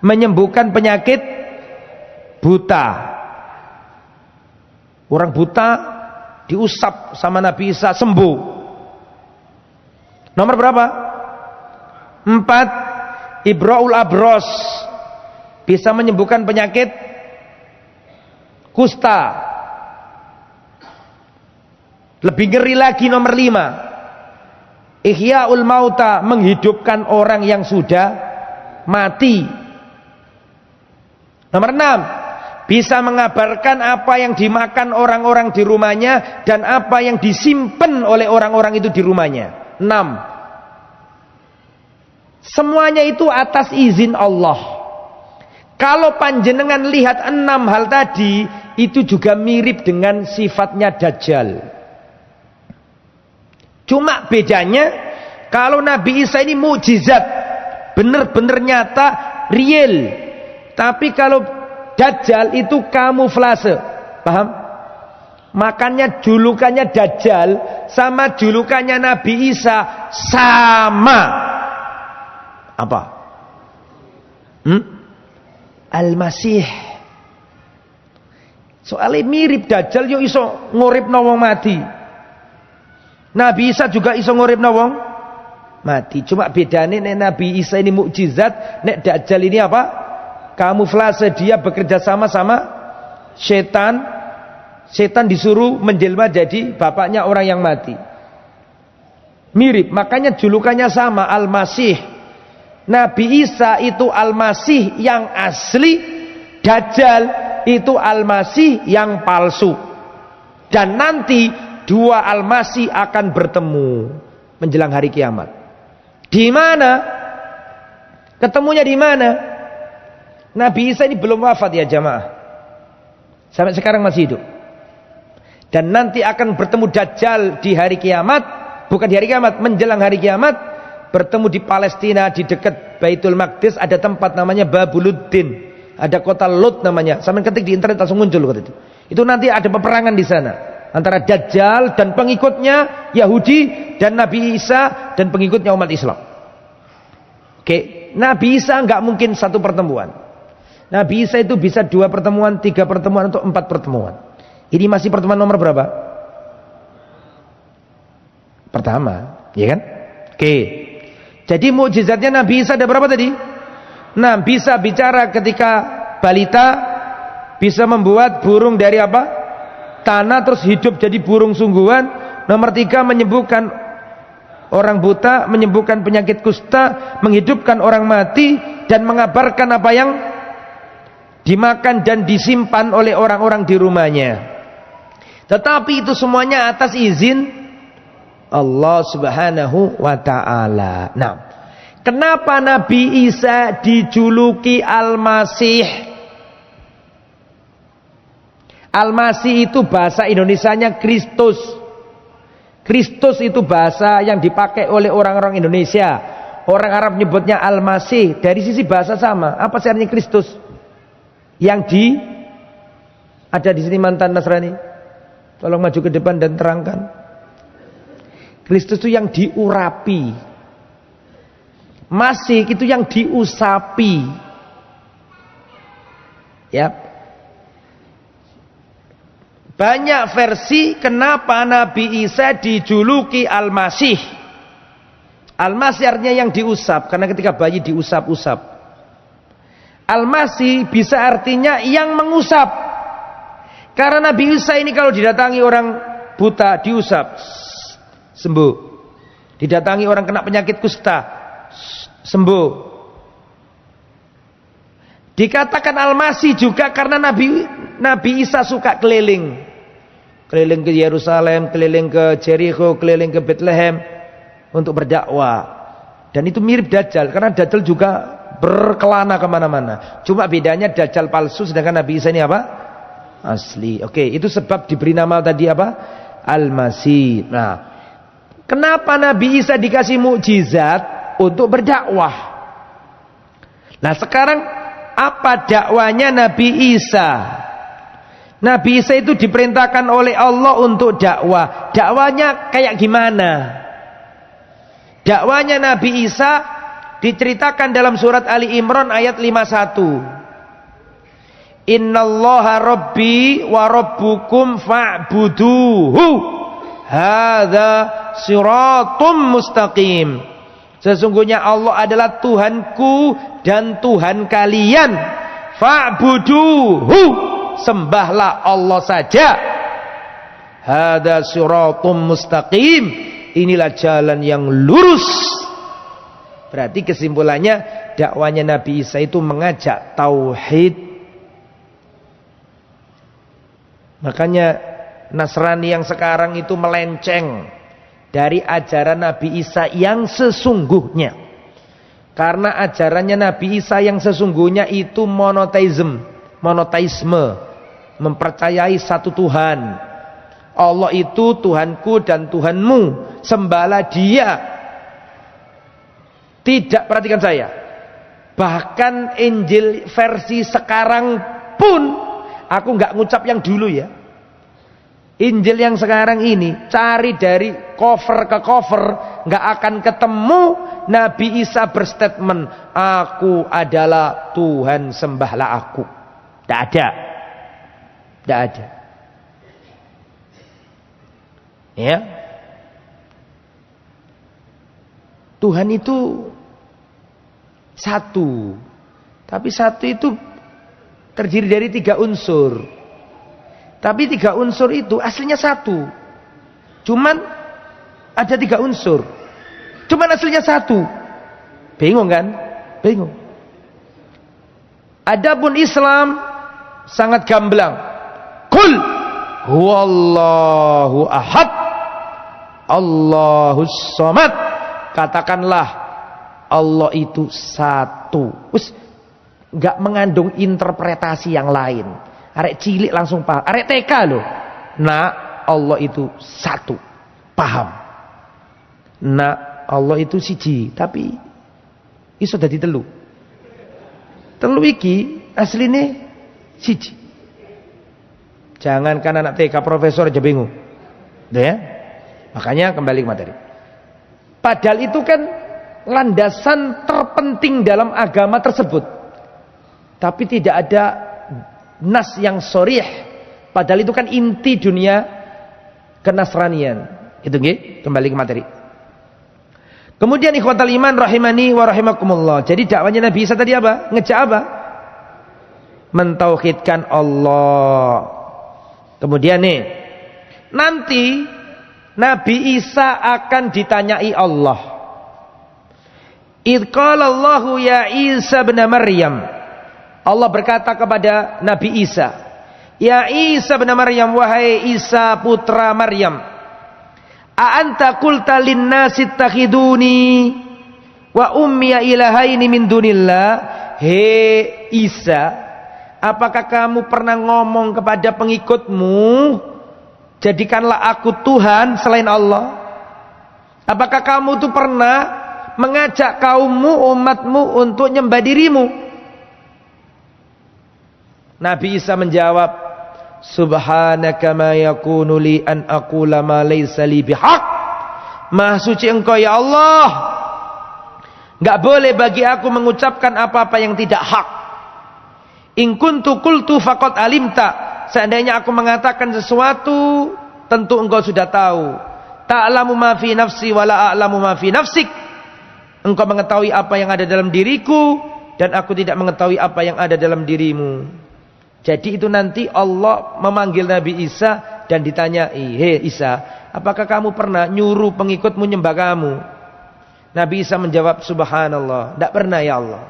menyembuhkan penyakit buta. Orang buta diusap sama Nabi Isa sembuh. Nomor berapa? 4, ibra'ul abros, bisa menyembuhkan penyakit kusta. Lebih ngeri lagi nomor 5, ihya'ul mauta, menghidupkan orang yang sudah mati. Nomor 6, bisa mengabarkan apa yang dimakan orang-orang di rumahnya dan apa yang disimpan oleh orang-orang itu di rumahnya. 6. Semuanya itu atas izin Allah. Kalau panjenengan lihat 6 hal tadi, itu juga mirip dengan sifatnya Dajjal. Cuma bedanya, kalau Nabi Isa ini mukjizat, benar-benar nyata, real. Tapi kalau Dajjal itu kamuflase. Paham? Makanya julukannya Dajjal sama julukannya Nabi Isa sama. Apa? Al-Masih. Soalnya mirip Dajjal yo iso nguripno wong mati. Nabi Isa juga iso nguripno wong mati. Cuma bedane nek Nabi Isa ini mukjizat, nek Dajjal ini apa? Kamuflase, dia bekerja sama setan. Setan disuruh menjelma jadi bapaknya orang yang mati. Mirip, makanya julukannya sama, Al-Masih. Nabi Isa itu Al-Masih yang asli, Dajjal itu Al-Masih yang palsu. Dan nanti dua Al-Masih akan bertemu menjelang hari kiamat. Di mana? Ketemunya di mana? Nabi Isa ini belum wafat ya jamaah. Sampai sekarang masih hidup. Dan nanti akan bertemu Dajjal di hari kiamat. Bukan di hari kiamat, menjelang hari kiamat. Bertemu di Palestina, di dekat Baitul Maqdis, ada tempat namanya Babuluddin, ada kota Lut namanya. Sampai ketik di internet langsung muncul kata itu. Itu nanti ada peperangan di sana antara Dajjal dan pengikutnya Yahudi dan Nabi Isa dan pengikutnya umat Islam. Oke, Nabi Isa nggak mungkin satu pertemuan. Nabi Isa itu bisa 2 pertemuan, 3 pertemuan atau 4 pertemuan. Ini masih pertemuan nomor berapa? Pertama, ya kan? Oke. Jadi mukjizatnya Nabi Isa ada berapa tadi? Nah, bisa bicara ketika balita, bisa membuat burung dari apa? Tanah terus hidup jadi burung sungguhan. Nomor 3 menyembuhkan orang buta, menyembuhkan penyakit kusta, menghidupkan orang mati dan mengabarkan apa yang dimakan dan disimpan oleh orang-orang di rumahnya. Tetapi itu semuanya atas izin Allah Subhanahu wa ta'ala. Nah, kenapa Nabi Isa dijuluki Al-Masih? Al-Masih itu bahasa Indonesianya Kristus. Kristus itu bahasa yang dipakai oleh orang-orang Indonesia. Orang Arab nyebutnya Al-Masih. Dari sisi bahasa sama. Apa sih artinya Kristus? Yang ada di sini mantan Nasrani. Tolong maju ke depan dan terangkan. Kristus itu yang diurapi. Masih itu yang diusapi. Ya. Banyak versi kenapa Nabi Isa dijuluki Al-Masih. Al-Masih artinya yang diusap, karena ketika bayi diusap-usap. Al-Masih bisa artinya yang mengusap. Karena Nabi Isa ini kalau didatangi orang buta diusap, sembuh. Didatangi orang kena penyakit kusta, sembuh. Dikatakan Al-Masih juga karena Nabi Isa suka keliling. Keliling ke Yerusalem, keliling ke Jericho, keliling ke Bethlehem untuk berdakwah. Dan itu mirip Dajjal, karena Dajjal juga berkelana kemana-mana. Cuma bedanya Dajjal palsu, sedangkan Nabi Isa ini apa? Asli. Oke, itu sebab diberi nama tadi apa? Al-Masih. Nah, kenapa Nabi Isa dikasih mukjizat untuk berdakwah? Nah, sekarang apa dakwanya Nabi Isa? Nabi Isa itu diperintahkan oleh Allah untuk dakwah. Dakwanya kayak gimana? Dakwanya Nabi Isa diceritakan dalam surat Ali Imran ayat 51. Innallaha rabbi wa rabbukum fa'buduhu. Hadza siratum mustaqim. Sesungguhnya Allah adalah Tuhanku dan Tuhan kalian. Fa'buduhu. Sembahlah Allah saja. Hadza siratum mustaqim. Inilah jalan yang lurus. Berarti kesimpulannya dakwanya Nabi Isa itu mengajak tauhid. Makanya Nasrani yang sekarang itu melenceng dari ajaran Nabi Isa yang sesungguhnya. Karena ajarannya Nabi Isa yang sesungguhnya itu monoteisme, mempercayai satu Tuhan. Allah itu Tuhanku dan Tuhanmu, sembahlah Dia. Tidak, perhatikan saya, bahkan Injil versi sekarang pun aku nggak ngucap yang dulu ya. Injil yang sekarang ini cari dari cover ke cover nggak akan ketemu Nabi Isa berstatement aku adalah Tuhan, sembahlah aku. Tidak ada. Tidak ada. Ya. Tuhan itu satu. Tapi satu itu terdiri dari 3 unsur. Tapi 3 unsur itu aslinya satu. Cuman ada 3 unsur. Cuman aslinya satu. Bingung kan? Bingung. Adapun Islam sangat gamblang. Qul huwallahu ahad, Allahus samad. Katakanlah Allah itu satu. Enggak mengandung interpretasi yang lain. Arek cilik langsung paham. Arek TK loh. Nah, Allah itu satu. Paham. Nah, Allah itu siji, tapi iso dadi telu. Telu iki asline siji. Jangankan anak TK profesor aja bingung. Ya. Makanya kembali ke materi. Padahal itu kan landasan terpenting dalam agama tersebut. Tapi tidak ada nas yang sharih, padahal itu kan inti dunia kenasranian. Itu nggih, kembali ke materi. Kemudian ikhwatal iman rahimani wa rahimakumullah. Jadi dakwanya Nabi Isa tadi apa? Ngejak apa? Mentauhidkan Allah. Kemudian nih, nanti Nabi Isa akan ditanyai Allah. Idz qala Allahu ya Isa ibn Maryam. Allah berkata kepada Nabi Isa, ya Isa bin Maryam, wahai Isa putra Maryam, a anta qulta lin-nasi ittakhiduni wa ummi ilahaini min dunillah. He Isa, apakah kamu pernah ngomong kepada pengikutmu, jadikanlah aku Tuhan selain Allah? Apakah kamu tuh pernah mengajak kaummu, umatmu untuk nyembah dirimu? Nabi Isa menjawab, subhanaka ma yakunu li an aqula ma laysa li bihaq. Maha suci Engkau ya Allah, enggak boleh bagi aku mengucapkan apa-apa yang tidak hak. In kuntu qultu faqad alimta. Seandainya aku mengatakan sesuatu, tentu Engkau sudah tahu. Ta'lamu ma fi nafsi wa la a'lamu ma fi nafsik. Engkau mengetahui apa yang ada dalam diriku dan aku tidak mengetahui apa yang ada dalam dirimu. Jadi itu nanti Allah memanggil Nabi Isa dan ditanyai, hei Isa, apakah kamu pernah nyuruh pengikutmu nyembah kamu? Nabi Isa menjawab, subhanallah, tidak pernah ya Allah.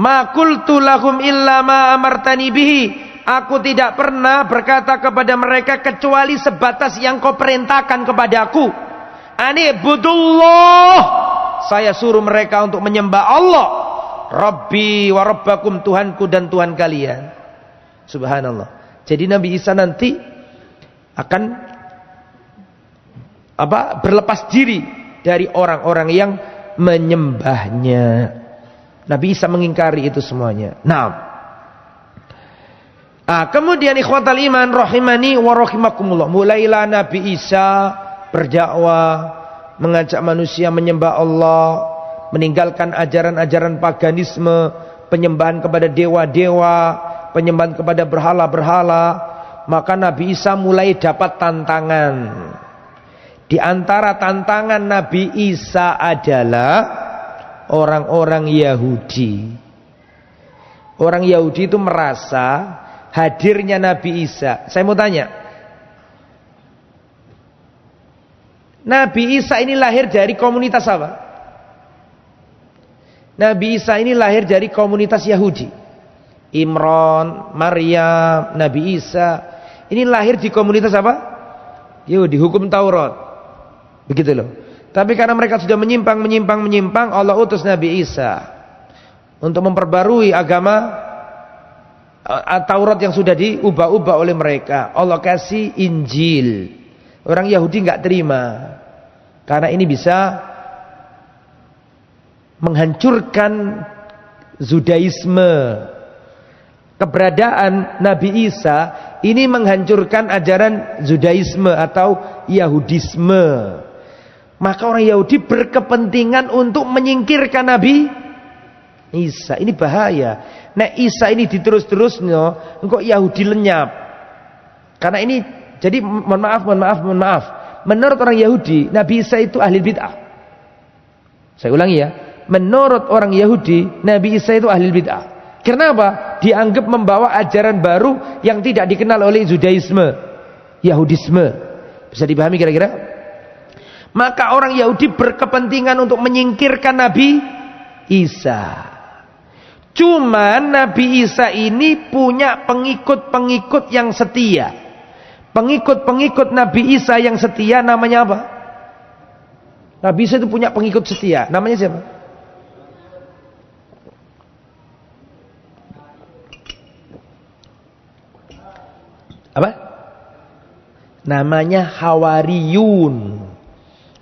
Ma qultu lahum illa ma amartani bihi. Aku tidak pernah berkata kepada mereka kecuali sebatas yang kau perintahkan kepadaku. Ani budullah. Saya suruh mereka untuk menyembah Allah. Rabbi wa rabbakum, Tuhanku dan Tuhan kalian. Subhanallah. Jadi Nabi Isa nanti akan berlepas diri dari orang-orang yang menyembahnya. Nabi Isa mengingkari itu semuanya. Kemudian ikhwatal iman rahimani wa rahimakumullah. Mulailah Nabi Isa berdakwah, mengajak manusia menyembah Allah, meninggalkan ajaran-ajaran paganisme, penyembahan kepada dewa-dewa, penyembahan kepada berhala-berhala. Maka Nabi Isa mulai dapat tantangan. Di antara tantangan Nabi Isa adalah orang-orang Yahudi. Orang Yahudi itu merasa hadirnya Nabi Isa. Saya mau tanya, Nabi Isa ini lahir dari komunitas apa? Nabi Isa ini lahir dari komunitas Yahudi. Imran, Maryam, Nabi Isa ini lahir di komunitas apa? Yahudi, hukum Taurat. Begitu loh. Tapi karena mereka sudah menyimpang, Allah utus Nabi Isa untuk memperbarui agama Taurat yang sudah diubah-ubah oleh mereka. Allah kasih Injil. Orang Yahudi nggak terima karena ini bisa menghancurkan Judaisme. Keberadaan Nabi Isa ini menghancurkan ajaran Judaisme atau Yahudisme. Maka orang Yahudi berkepentingan untuk menyingkirkan Nabi Isa. Ini bahaya. Nah Isa ini diterus-terusnya, engkau Yahudi lenyap. Karena ini, jadi mohon maaf. Menurut orang Yahudi, Nabi Isa itu ahli bid'ah. Saya ulangi ya. Menurut orang Yahudi, Nabi Isa itu ahli bid'ah. Kenapa? Dianggap membawa ajaran baru yang tidak dikenal oleh Judaisme, Yahudisme. Bisa dipahami kira-kira? Maka orang Yahudi berkepentingan untuk menyingkirkan Nabi Isa. Cuman Nabi Isa ini punya pengikut-pengikut yang setia. Pengikut-pengikut Nabi Isa yang setia namanya apa? Nabi Isa itu punya pengikut setia. Namanya siapa? Apa? Namanya Hawariyun.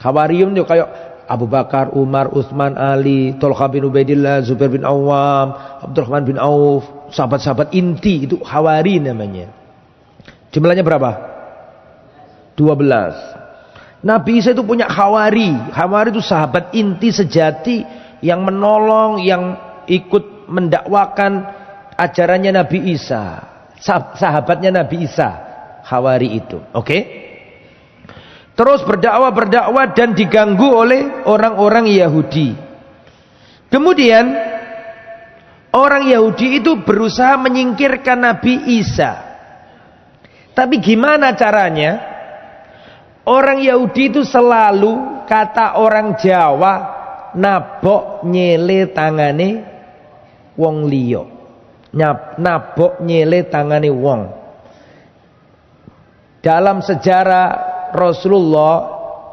Hawariyun itu kayak Abu Bakar, Umar, Utsman, Ali, Tolha bin Ubaidillah, Zubair bin Awam, Abdurrahman bin Auf, sahabat-sahabat inti, itu Hawari namanya. Jumlahnya berapa? 12. Nabi Isa itu punya Hawari. Hawari itu sahabat inti sejati yang menolong, yang ikut mendakwakan ajarannya Nabi Isa. Sahabatnya Nabi Isa, Hawari itu. Oke? Terus berdakwah dan diganggu oleh orang-orang Yahudi. Kemudian orang Yahudi itu berusaha menyingkirkan Nabi Isa. Tapi gimana caranya? Orang Yahudi itu selalu, kata orang Jawa, nabok nyele tangane wong liya. Nabok nyele tangane wong. Dalam sejarah Rasulullah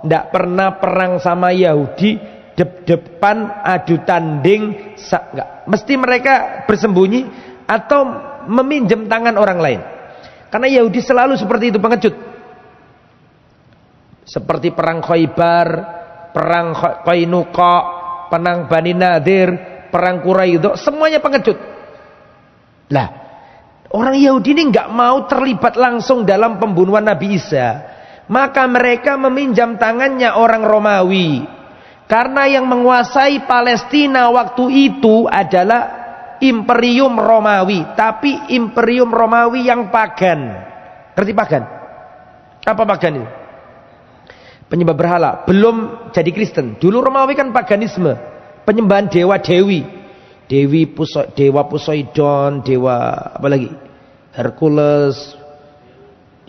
tidak pernah perang sama Yahudi depan adu tanding, enggak. Mesti mereka bersembunyi atau meminjam tangan orang lain. Karena Yahudi selalu seperti itu, pengecut. Seperti perang Khaybar, perang Qainuqa, perang Bani Nadir, perang Quraidah, semuanya pengecut. Lah, orang Yahudi ini enggak mau terlibat langsung dalam pembunuhan Nabi Isa. Maka mereka meminjam tangannya orang Romawi. Karena yang menguasai Palestina waktu itu adalah Imperium Romawi. Tapi Imperium Romawi yang pagan. Ngerti pagan? Apa pagan itu? Penyembah berhala. Belum jadi Kristen. Dulu Romawi kan paganisme. Penyembahan dewa-dewi. Dewa Poseidon. Dewa apa lagi? Hercules.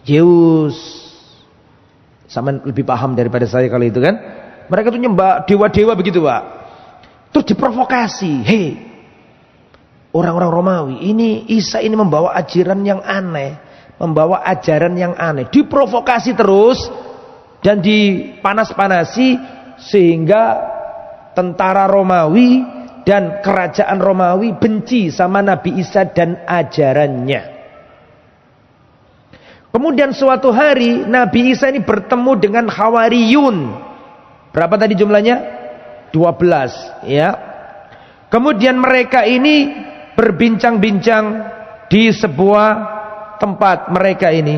Zeus. Sama lebih paham daripada saya kalau itu kan. Mereka tuh nyembah dewa-dewa begitu Pak. Terus diprovokasi. Hei, orang-orang Romawi, ini Isa ini membawa ajaran yang aneh. Membawa ajaran yang aneh. Diprovokasi terus. Dan dipanas-panasi. Sehingga tentara Romawi dan kerajaan Romawi benci sama Nabi Isa dan ajarannya. Kemudian suatu hari Nabi Isa ini bertemu dengan Hawariyun. Berapa tadi jumlahnya? 12 ya. Kemudian mereka ini berbincang-bincang di sebuah tempat mereka ini,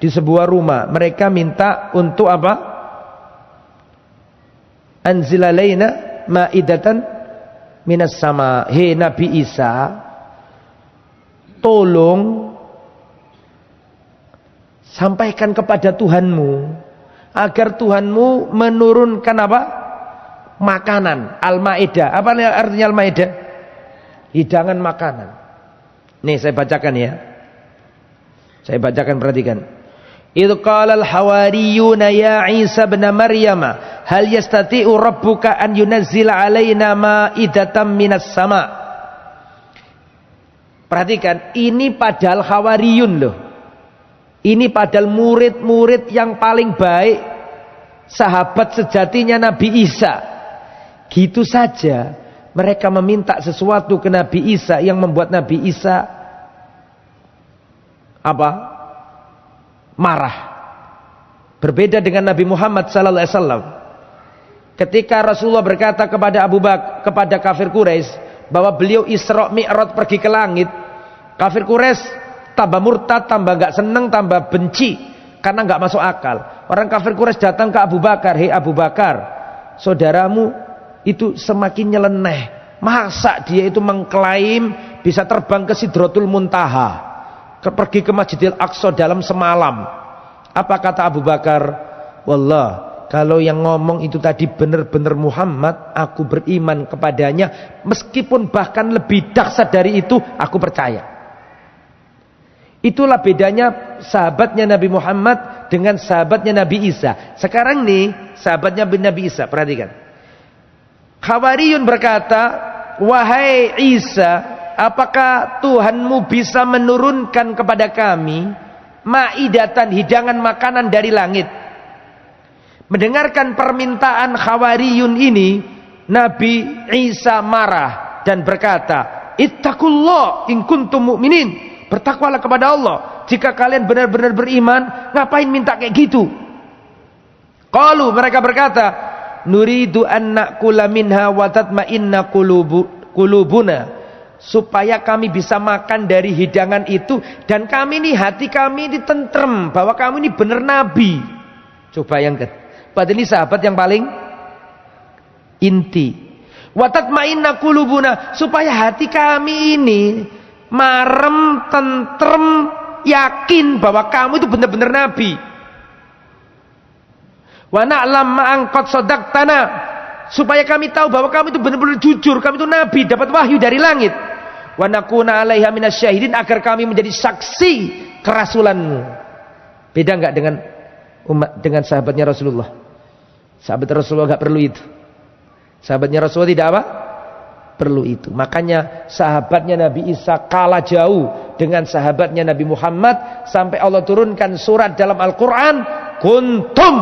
di sebuah rumah. Mereka minta untuk apa? Anzilalaina ma'idatan minas sama. Hei Nabi Isa, tolong sampaikan kepada Tuhanmu agar Tuhanmu menurunkan apa? Makanan. Al-Maidah. Apa artinya Al-Maidah? Hidangan makanan. Nih saya bacakan ya. Saya bacakan, perhatikan. Idh qala al-hawariyuna ya Isa ibn Maryam hal yastati'u rabbuka an yunazzila alaina ma'idatan minas sama. Perhatikan, ini padahal Hawariyun loh. Ini padahal murid-murid yang paling baik sahabat sejatinya Nabi Isa. Gitu saja mereka meminta sesuatu ke Nabi Isa yang membuat Nabi Isa marah. Berbeda dengan Nabi Muhammad sallallahu alaihi wasallam. Ketika Rasulullah berkata kepada Abu Bakar, kepada kafir Quraisy bahwa beliau Isra Mi'raj pergi ke langit, kafir Quraisy tambah murtad, tambah gak seneng, tambah benci karena gak masuk akal. Orang kafir Quraisy datang ke Abu Bakar, "Hei Abu Bakar, saudaramu itu semakin nyeleneh. Masa dia itu mengklaim bisa terbang ke Sidratul Muntaha, pergi ke Masjidil Aqsa dalam semalam?" Apa kata Abu Bakar? "Wallah, kalau yang ngomong itu tadi benar-benar Muhammad, aku beriman kepadanya. Meskipun bahkan lebih dahsyat dari itu, aku percaya." Itulah bedanya sahabatnya Nabi Muhammad dengan sahabatnya Nabi Isa. Sekarang nih, sahabatnya Nabi Isa, perhatikan. Hawariyun berkata, "Wahai Isa, apakah Tuhanmu bisa menurunkan kepada kami maidatan, hidangan makanan dari langit?" Mendengarkan permintaan Hawariyun ini, Nabi Isa marah dan berkata, "Ittaqullah in kuntum mu'minin." Bertakwalah kepada Allah jika kalian benar-benar beriman. Ngapain minta kayak gitu? Qalu, mereka berkata, "Nuridu an na'kula minha wa tatma'inna qulubuna." Supaya kami bisa makan dari hidangan itu dan kami nih, hati kami ini tentrem bahwa kamu ini benar nabi. Coba bayangkan. Padahal ini sahabat yang paling inti. Wa tatma'inna qulubuna, supaya hati kami ini marem, tentrem, yakin bahwa kamu itu benar-benar nabi. Wa na'lam ma'an qad sadaqtana, supaya kami tahu bahwa kamu itu benar-benar jujur, kamu itu nabi, dapat wahyu dari langit. Wa nakuna 'alaiha minasyahidin, agar kami menjadi saksi kerasulanmu. Beda enggak dengan sahabatnya Rasulullah? Sahabat Rasulullah enggak perlu itu. Sahabatnya Rasulullah tidak apa? Perlu itu. Makanya sahabatnya Nabi Isa kalah jauh dengan sahabatnya Nabi Muhammad, sampai Allah turunkan surat dalam Al-Quran, "Kuntum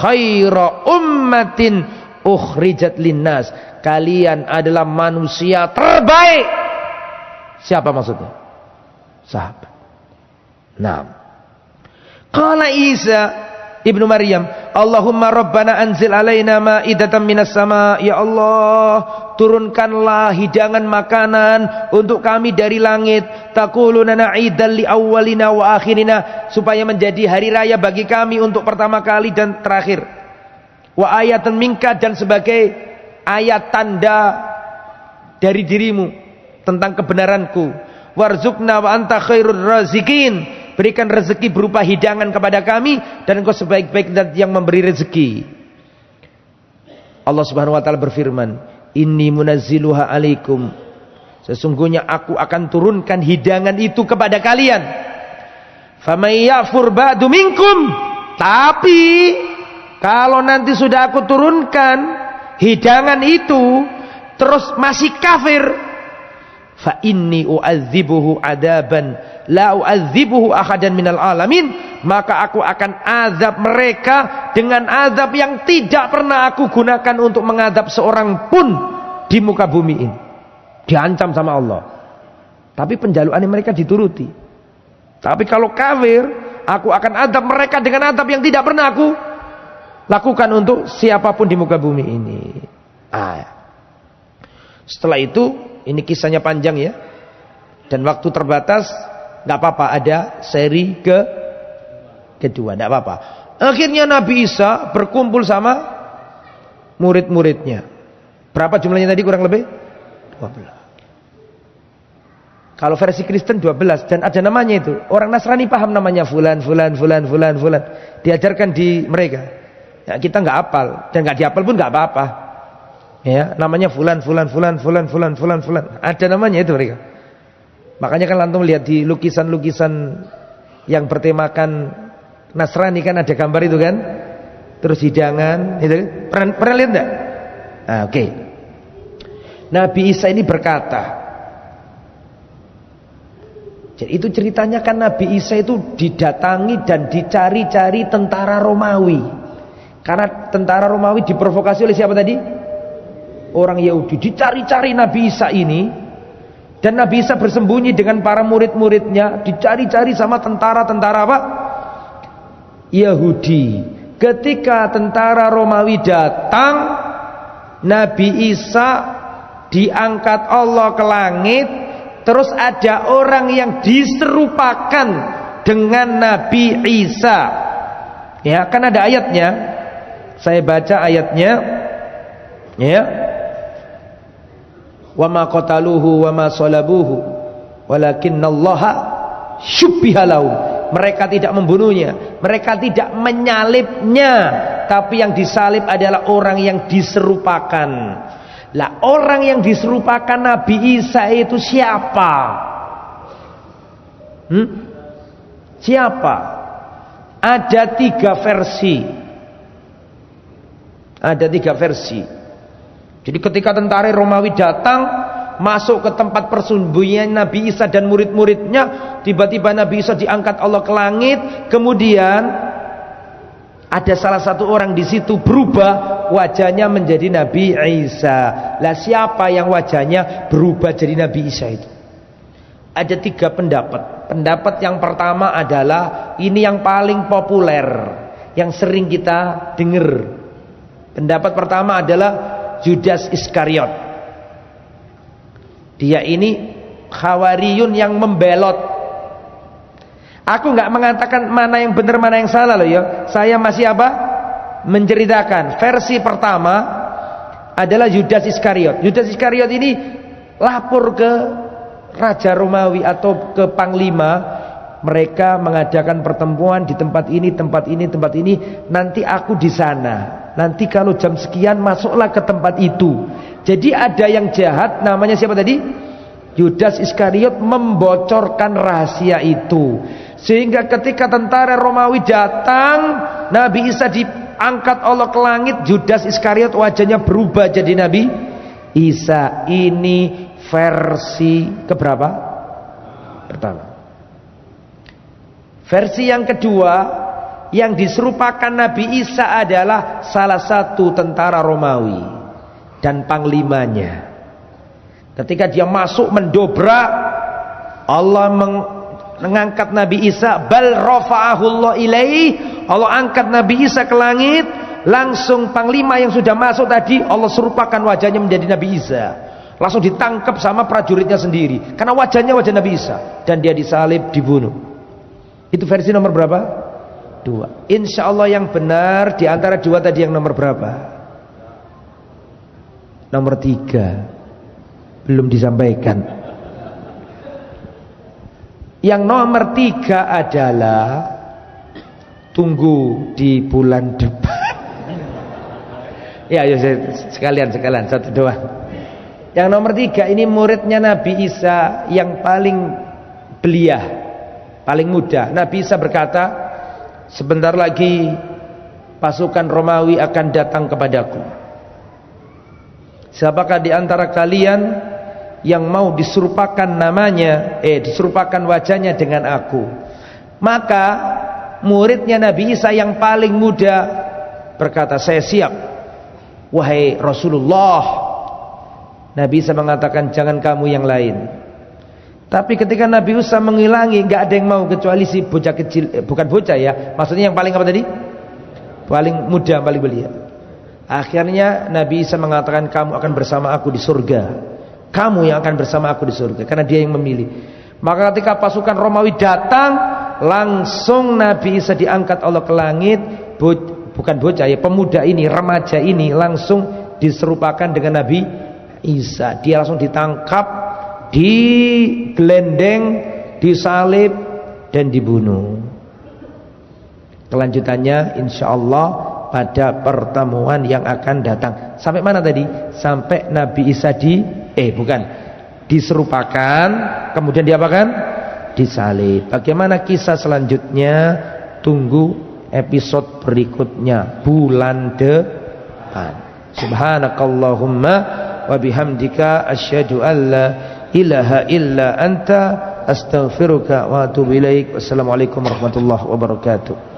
khaira ummatin ukhrijat linnas." Kalian adalah manusia terbaik. Siapa maksudnya? Sahabat. Nah, qala Isa Ibnu Maryam, "Allahumma rabbana anzil alaina ma'idatan minas sama." Ya Allah, turunkanlah hidangan makanan untuk kami dari langit. Taquluna na'idan li awwalina wa akhirina, supaya menjadi hari raya bagi kami untuk pertama kali dan terakhir. Wa ayatan minka, dan sebagai ayat tanda dari dirimu tentang kebenaranku. Warzuqna wa anta khairur razikin, berikan rezeki berupa hidangan kepada kami, dan engkau sebaik-baik zat yang memberi rezeki. Allah Subhanahu wa taala berfirman, "Inni munazziluha alaikum." Sesungguhnya aku akan turunkan hidangan itu kepada kalian. Famay ya'fur ba'du minkum. Tapi kalau nanti sudah aku turunkan hidangan itu terus masih kafir, fa inni u'adzibuhu adaban la u'adzibuhu ahadan minal alamin, maka aku akan azab mereka dengan azab yang tidak pernah aku gunakan untuk mengadab seorang pun di muka bumi ini. Diancam sama Allah, tapi penjaluan mereka dituruti. Tapi kalau kafir, aku akan azab mereka dengan azab yang tidak pernah aku lakukan untuk siapapun di muka bumi ini. Setelah itu, ini kisahnya panjang ya, dan waktu terbatas, nggak apa-apa, ada seri kedua, nggak apa-apa. Akhirnya Nabi Isa berkumpul sama murid-muridnya. Berapa jumlahnya tadi kurang lebih? 12. Kalau versi Kristen 12, dan ada namanya itu. Orang Nasrani paham namanya fulan. Diajarkan di mereka. Ya, kita nggak hafal, dan nggak dihafal pun nggak apa-apa. Ya, namanya fulan. Ada namanya itu mereka. Makanya kan antum lihat di lukisan-lukisan yang bertemakan Nasrani kan ada gambar itu kan. Terus hidangan, itu pernah lihat enggak? Oke. Nabi Isa ini berkata, jadi itu ceritanya kan Nabi Isa itu didatangi dan dicari-cari tentara Romawi. Karena tentara Romawi diprovokasi oleh siapa tadi? Orang Yahudi. Dicari-cari Nabi Isa ini, dan Nabi Isa bersembunyi dengan para murid-muridnya, dicari-cari sama tentara-tentara apa? Yahudi. Ketika tentara Romawi datang, Nabi Isa diangkat Allah ke langit. Terus ada orang yang diserupakan dengan Nabi Isa. Ya, kan ada ayatnya. Saya baca ayatnya. Ya. Wa ma qataluhu wa ma salabuhu walakinnallaha syubbiha lahum. Mereka tidak membunuhnya, mereka tidak menyalibnya, tapi yang disalib adalah orang yang diserupakan. Lah, orang yang diserupakan Nabi Isa itu siapa? Siapa? Ada 3 versi. Ada 3 versi. Jadi ketika tentara Romawi datang, masuk ke tempat persembunyian Nabi Isa dan murid-muridnya, tiba-tiba Nabi Isa diangkat Allah ke langit. Kemudian ada salah satu orang di situ berubah wajahnya menjadi Nabi Isa. Lah, siapa yang wajahnya berubah jadi Nabi Isa itu? Ada 3 pendapat. Pendapat yang pertama adalah ini yang paling populer, yang sering kita dengar. Pendapat pertama adalah Judas Iskariot. Dia ini Khawariyun yang membelot. Aku nggak mengatakan mana yang benar mana yang salah loh ya. Saya masih apa? Menceritakan. Versi pertama adalah Judas Iskariot. Judas Iskariot ini lapor ke Raja Romawi atau ke Panglima. Mereka mengadakan pertemuan di tempat ini, tempat ini, tempat ini. Nanti aku di sana. Nanti kalau jam sekian masuklah ke tempat itu. Jadi ada yang jahat, namanya siapa tadi? Judas Iskariot membocorkan rahasia itu. Sehingga ketika tentara Romawi datang, Nabi Isa diangkat Allah ke langit, Judas Iskariot wajahnya berubah jadi Nabi Isa. Ini versi keberapa? Pertama. Versi yang kedua, yang diserupakan Nabi Isa adalah salah satu tentara Romawi dan panglimanya. Ketika dia masuk mendobrak, Allah mengangkat Nabi Isa, bal rafa'ahullah ilaihi, Allah angkat Nabi Isa ke langit. Langsung panglima yang sudah masuk tadi, Allah serupakan wajahnya menjadi Nabi Isa. Langsung ditangkap sama prajuritnya sendiri, karena wajahnya wajah Nabi Isa, dan dia disalib, dibunuh. Itu versi nomor berapa? 2. Insya Allah yang benar di antara 2 tadi yang nomor berapa? Nomor 3. Belum disampaikan. Yang nomor 3 adalah tunggu di bulan depan. Ya, sekalian satu doang. Yang nomor 3 ini muridnya Nabi Isa yang paling belia, paling muda. Nabi Isa berkata, sebentar lagi pasukan Romawi akan datang kepadaku. Siapakah di antara kalian yang mau diserupakan namanya, diserupakan wajahnya dengan aku? Maka muridnya Nabi Isa yang paling muda berkata, saya siap, wahai Rasulullah. Nabi Isa mengatakan, jangan kamu yang lain. Tapi ketika Nabi Isa menghilangi, nggak ada yang mau kecuali si bocah kecil, bukan bocah ya, maksudnya yang paling apa tadi? Paling muda, paling belia. Akhirnya Nabi Isa mengatakan, kamu akan bersama aku di surga. Kamu yang akan bersama aku di surga, karena dia yang memilih. Maka ketika pasukan Romawi datang, langsung Nabi Isa diangkat Allah ke langit. Bukan bocah ya, pemuda ini, remaja ini langsung diserupakan dengan Nabi Isa. Dia langsung ditangkap, digelendeng, disalib, dan dibunuh. Kelanjutannya insya Allah pada pertemuan yang akan datang. Sampai mana tadi? Sampai Nabi Isa diserupakan, kemudian diapakan? Disalib. Bagaimana kisah selanjutnya? Tunggu episode berikutnya bulan depan. Subhanakallahumma wa bihamdika asyhadu an la ilaha illa anta astaghfiruka wa atubu ilaik. Wassalamualaikum warahmatullahi wabarakatuh.